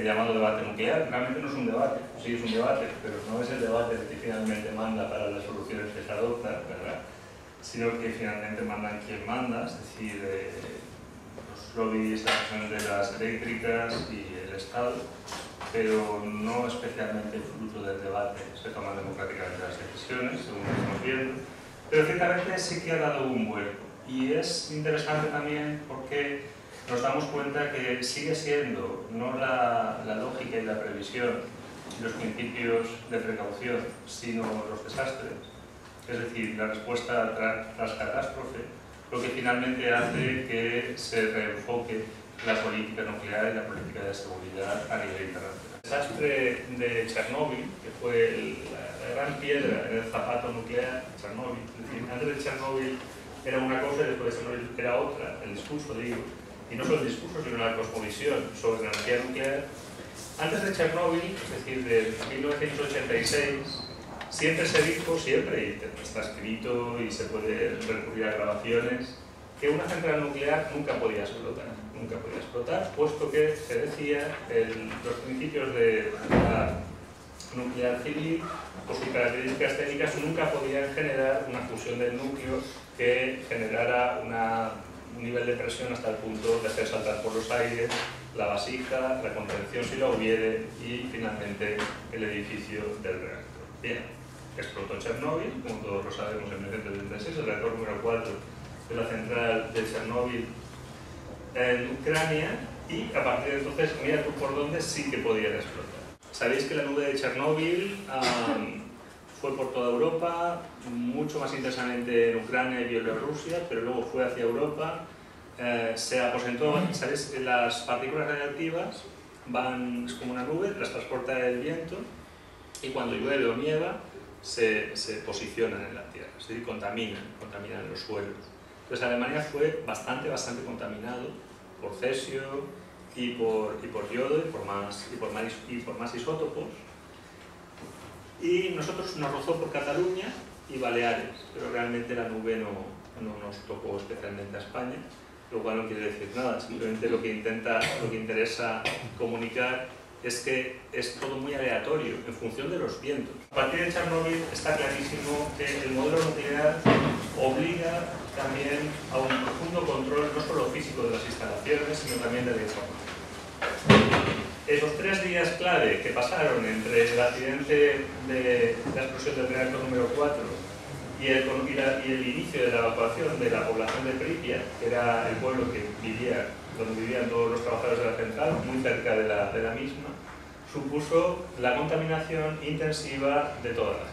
llamado debate nuclear. Realmente no es un debate, sí es un debate, pero no es el debate el que finalmente manda para las soluciones que se adoptan, ¿verdad? Sino que finalmente mandan quien manda, es decir, los lobbies, las acciones de las eléctricas y el Estado, pero no especialmente fruto del debate. Se toman democráticamente las decisiones, según estamos viendo, pero ciertamente sí que ha dado un vuelco. Y es interesante también porque nos damos cuenta que sigue siendo no la lógica y la previsión y los principios de precaución, sino los desastres, es decir, la respuesta tras catástrofe, lo que finalmente hace que se reenfoque la política nuclear y la política de seguridad a nivel internacional. El desastre de Chernóbil, que fue la gran piedra en el zapato nuclear, Chernóbil, es decir, antes de Chernóbil era una cosa y después de Chernóbil era otra, el discurso, digo, y no solo el discurso, sino la cosmovisión sobre la energía nuclear. Antes de Chernóbil, es decir, de 1986, siempre se dijo, siempre, y está escrito y se puede recurrir a grabaciones, que una central nuclear nunca podía explotar, puesto que se decía los principios de la nuclear civil, por sus características técnicas, nunca podían generar una fusión del núcleo que generara un nivel de presión hasta el punto de hacer saltar por los aires la vasija, la contención si la hubiere y finalmente el edificio del reactor. Bien, explotó Chernóbil, como todos lo sabemos, en 1936, el reactor número 4 de la central de Chernóbil en Ucrania, y a partir de entonces, mira tú por dónde sí que podían explotar. Sabéis que la nube de Chernóbil fue por toda Europa, mucho más intensamente en Ucrania y Bielorrusia, pero luego fue hacia Europa, se aposentó, ¿sabéis? Las partículas radiactivas es como una nube, las transporta el viento y cuando llueve o nieva se posicionan en la Tierra, es decir, contaminan los suelos. Entonces Alemania fue bastante contaminado por cesio y por yodo y por más isótopos. Y nosotros nos rozó por Cataluña y Baleares, pero realmente la nube no nos tocó especialmente a España, lo cual no quiere decir nada, simplemente lo que interesa comunicar es que es todo muy aleatorio en función de los vientos. A partir de Chernóbil está clarísimo que el modelo nuclear obliga también a un profundo control no solo físico de las instalaciones, sino también de la información. Esos 3 días clave que pasaron entre el accidente de la explosión del reactor número 4 y el inicio de la evacuación de la población de Pripyat, que era el pueblo donde vivían todos los trabajadores de la central, muy cerca de la misma, supuso la contaminación intensiva de toda la gente.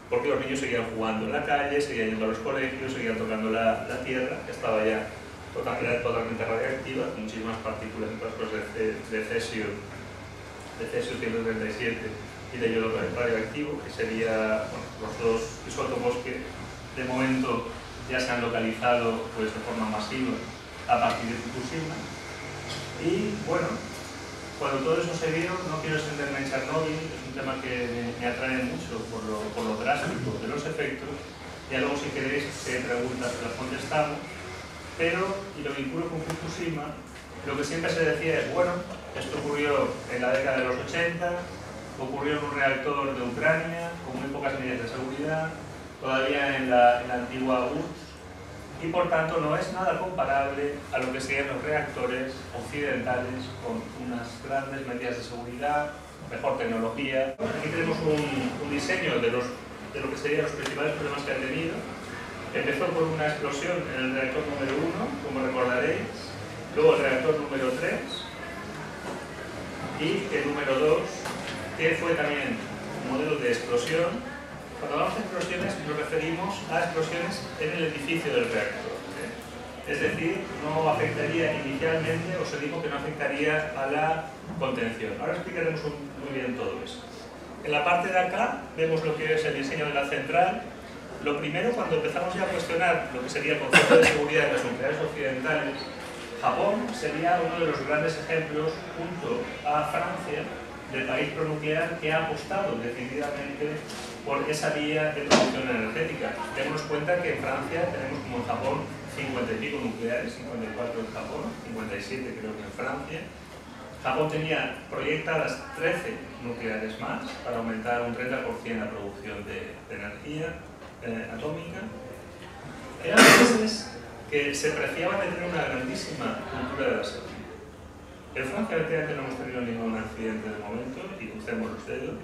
Porque los niños seguían jugando en la calle, seguían yendo a los colegios, seguían tocando la tierra, que estaba ya totalmente radiactiva, con muchísimas partículas de cesio 137 y de yodo radioactivo, que serían los dos isótopos que de momento ya se han localizado pues, de forma masiva a partir de Fukushima. Y bueno, cuando todo eso se vio, no quiero extenderme en Chernóbil, es un tema que me atrae mucho por lo drástico de los efectos, y luego si queréis preguntas las contestamos, pero, y lo vinculo con Fukushima, lo que siempre se decía es, bueno, esto ocurrió en la década de los 80, ocurrió en un reactor de Ucrania, con muy pocas medidas de seguridad, todavía en la antigua URSS, y por tanto no es nada comparable a lo que serían los reactores occidentales con unas grandes medidas de seguridad, mejor tecnología. Aquí tenemos un diseño de lo que serían los principales problemas que han tenido. Empezó por una explosión en el reactor número 1, como recordaréis, luego el reactor número 3 y el número 2, que fue también un modelo de explosión. Cuando hablamos de explosiones nos referimos a explosiones en el edificio del reactor. Es decir, no afectaría inicialmente, o se dijo que no afectaría a la contención. Ahora explicaremos muy bien todo eso. En la parte de acá vemos lo que es el diseño de la central. Lo primero, cuando empezamos ya a cuestionar lo que sería el concepto de seguridad de las unidades occidentales, Japón sería uno de los grandes ejemplos, junto a Francia, del país pronuclear que ha apostado decididamente por esa vía de producción energética. Démonos cuenta que en Francia tenemos, como en Japón, 50 y pico nucleares, 54 en Japón, 57 creo que en Francia. Japón tenía proyectadas 13 nucleares más para aumentar un 30% la producción de energía atómica. Eran países que se preciaban de tener una grandísima cultura de la seguridad. En Francia, efectivamente, no hemos tenido ningún accidente de momento y crucemos los dedos.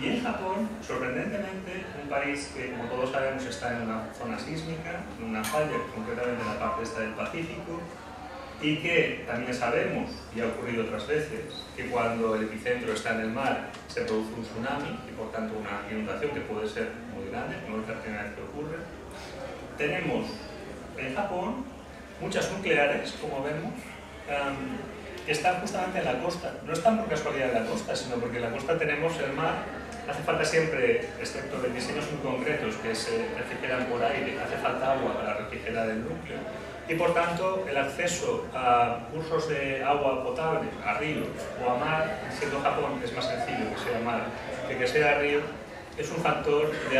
Y en Japón, sorprendentemente, un país que, como todos sabemos, está en una zona sísmica, en una falla, concretamente en la parte esta del Pacífico, y que también sabemos, y ha ocurrido otras veces, que cuando el epicentro está en el mar se produce un tsunami y por tanto una inundación que puede ser muy grande, no es la primera vez que ocurre. Tenemos en Japón muchas nucleares, como vemos, que están justamente en la costa. No están por casualidad en la costa, sino porque en la costa tenemos el mar. Hace falta siempre, excepto de diseños muy concretos que se refrigeran por aire, hace falta agua para refrigerar el núcleo. Y por tanto, el acceso a cursos de agua potable, a ríos o a mar, siendo Japón es más sencillo que sea mar que sea río, es un factor de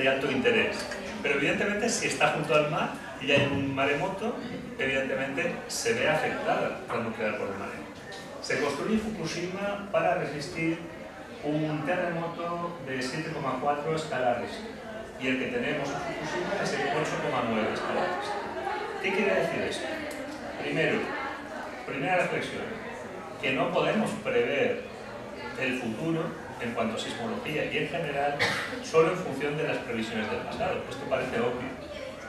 alto interés. Pero evidentemente, si está junto al mar y hay un maremoto, evidentemente se ve afectada la nuclear por el maremoto. Se construye Fukushima para resistir un terremoto de 7,4 escala Richter. Y el que tenemos en Fukushima es de 8,9 escala Richter. ¿Qué quiere decir esto? Primero, primera reflexión, que no podemos prever el futuro en cuanto a sismología y en general solo en función de las previsiones del pasado. Esto parece obvio.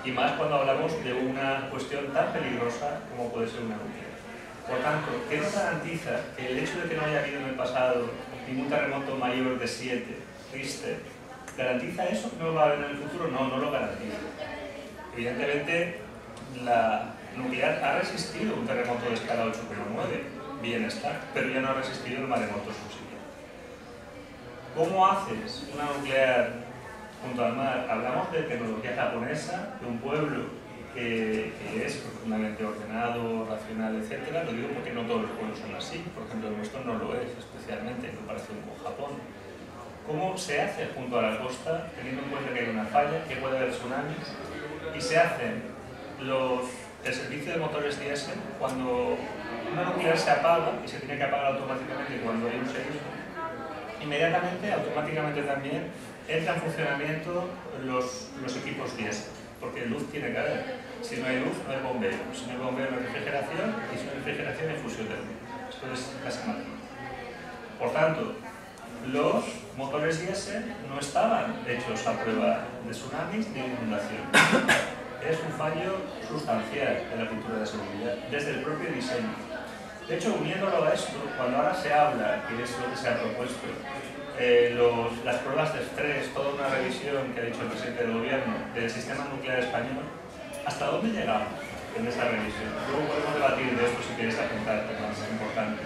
Y más cuando hablamos de una cuestión tan peligrosa como puede ser una nuclear. Por tanto, ¿qué nos garantiza que el hecho de que no haya habido en el pasado ningún terremoto mayor de 7 Richter, garantiza eso? ¿No va a haber en el futuro? No, no lo garantiza. Evidentemente, la nuclear ha resistido un terremoto de escala 8,9, bien está, pero ya no ha resistido el maremoto subsiguiente. ¿Cómo haces una nuclear junto al mar? Hablamos de tecnología japonesa, de un pueblo que es profundamente ordenado, racional, etc. Lo digo porque no todos los pueblos son así. Por ejemplo, el nuestro no lo es, especialmente en comparación con Japón. ¿Cómo se hace junto a la costa, teniendo en cuenta que hay una falla, que puede haber tsunamis? Y se hacen el servicio de motores diésel cuando una nuclear se apaga, y se tiene que apagar automáticamente cuando hay un seísmo. Inmediatamente, automáticamente también, entra en funcionamiento los equipos diésel, porque luz tiene que haber. Si no hay luz, no hay bombeo. Si no hay bombeo, no hay refrigeración, y si no hay refrigeración, hay fusión térmica. Esto es casi matemático. Por tanto, los motores diésel no estaban hechos a prueba de tsunamis ni de inundación. Es un fallo sustancial en la cultura de seguridad, desde el propio diseño. De hecho, uniéndolo a esto, cuando ahora se habla, que es lo que se ha propuesto, las pruebas de estrés, toda una revisión que ha dicho el presidente del gobierno del sistema nuclear español, ¿hasta dónde llegamos en esa revisión? Luego podemos debatir de esto si quieres apuntar, que es más importante.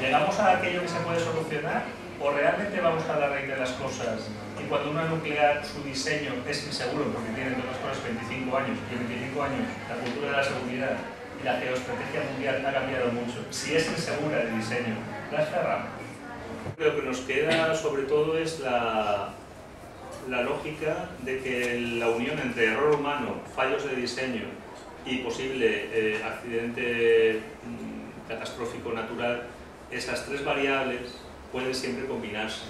¿Llegamos a aquello que se puede solucionar o realmente vamos a la raíz de las cosas? Y cuando una nuclear, su diseño es inseguro, porque tiene entre otras cosas 25 años, y en 25 años la cultura de la seguridad y la geoestrategia mundial ha cambiado mucho. Si es insegura el diseño, las cerramos. Lo que nos queda sobre todo es la lógica de que la unión entre error humano, fallos de diseño y posible accidente catastrófico natural, esas tres variables pueden siempre combinarse.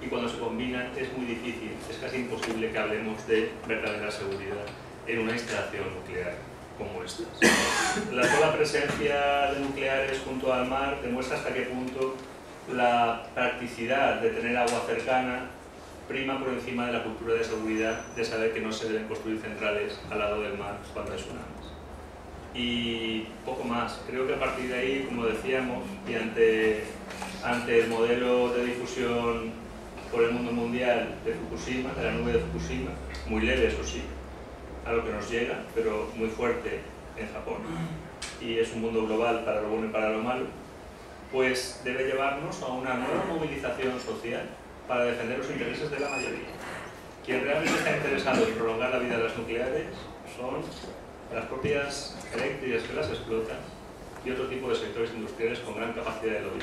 Y cuando se combinan es muy difícil, es casi imposible que hablemos de verdadera seguridad en una instalación nuclear como esta. La sola presencia de nucleares junto al mar demuestra hasta qué punto la practicidad de tener agua cercana prima por encima de la cultura de seguridad de saber que no se deben construir centrales al lado del mar cuando hay tsunamis. Y poco más. Creo que a partir de ahí, como decíamos, y ante el modelo de difusión por el mundo mundial de Fukushima, de la nube de Fukushima, muy leve eso sí, a lo que nos llega, pero muy fuerte en Japón, y es un mundo global para lo bueno y para lo malo, pues debe llevarnos a una nueva movilización social para defender los intereses de la mayoría. Quien realmente está interesado en prolongar la vida de las nucleares son las propias eléctricas que las explotan y otro tipo de sectores industriales con gran capacidad de lobby.